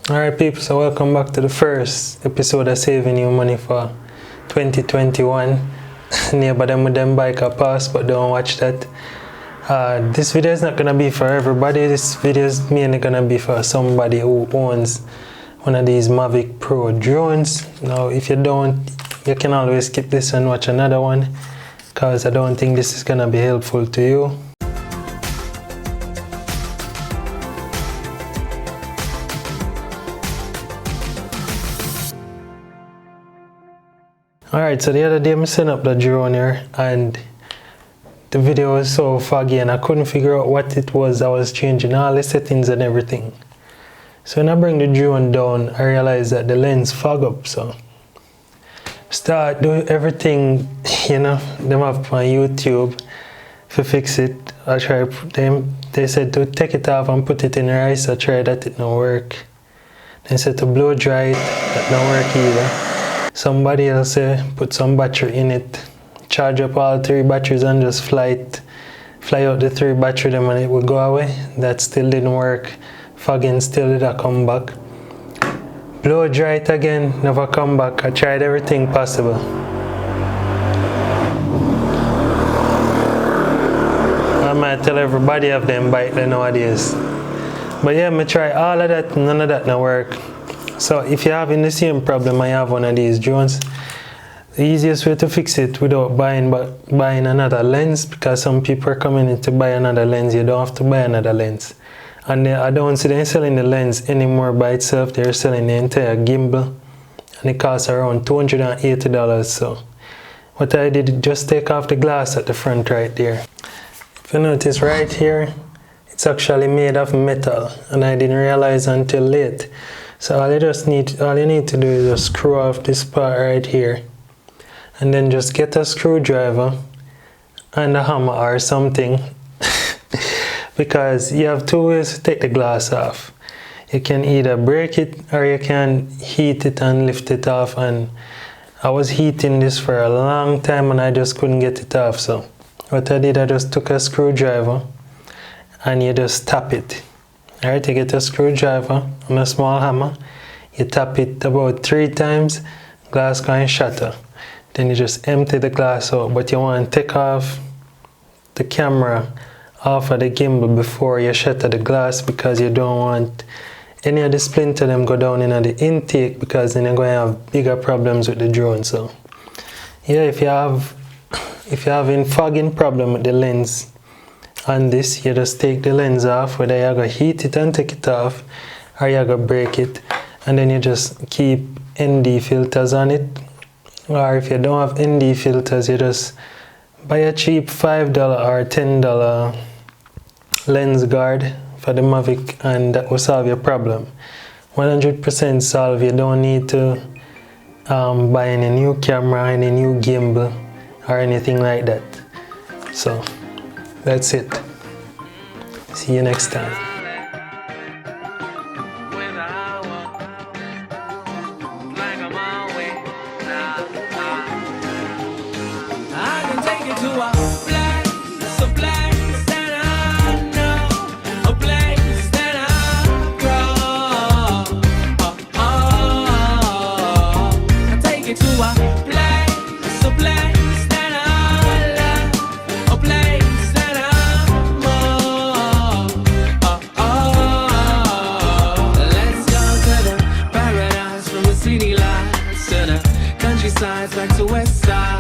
Alright people, so welcome back to the first episode of Saving You Money for 2021. Neighbor them with them bike a pass, but don't watch that. This video is not gonna be for everybody. This video is mainly gonna be for somebody who owns one of these Mavic Pro drones. Now if you don't, you can always skip this and watch another one, because I don't think this is gonna be helpful to you. Alright, so the other day I set up the drone here and the video was so foggy and I couldn't figure out what it was. I was changing all the settings and everything. So when I bring the drone down, I realized that the lens fog up. So start doing everything, you know, them up on YouTube to fix it. I tried them, they said to take it off and put it in rice. I tried that, it don't work. They said to blow dry it, that don't work either. Somebody else put some battery in it, charge up all 3 batteries and just fly out the 3 batteries them and it will go away. That still didn't work. Fogging still didn't come back. Blow dry it again, never come back. I tried everything possible. I might tell everybody of them bike there nowadays. But yeah, I try all of that, none of that not work. So if you're having the same problem I have one of these drones, the easiest way to fix it without buying another lens, because some people are coming in to buy another lens, you don't have to buy another lens. And I don't see them selling the lens anymore by itself, they're selling the entire gimbal and it costs around $280. So what I did, just take off the glass at the front right there. If you notice right here, it's actually made of metal and I didn't realize until late. So all you need to do is just screw off this part right here and then just get a screwdriver and a hammer or something because you have 2 ways to take the glass off. You can either break it or you can heat it and lift it off, and I was heating this for a long time and I just couldn't get it off. So what I did, I just took a screwdriver and you just tap it. Alright, you get a screwdriver and a small hammer, you tap it about 3 times, glass can shatter. Then you just empty the glass out, but you want to take off the camera off of the gimbal before you shatter the glass, because you don't want any of the splinter them go down in the intake, because then you're going to have bigger problems with the drone. So yeah, if you're having fogging problem with the lens on this, you just take the lens off, whether you're going to heat it and take it off or you're going to break it, and then you just keep ND filters on it. Or if you don't have ND filters, you just buy a cheap $5 or $10 lens guard for the Mavic and that will solve your problem. 100% solve. You don't need to buy any new camera, any new gimbal or anything like that. So that's it. See you next time. Back to West Side.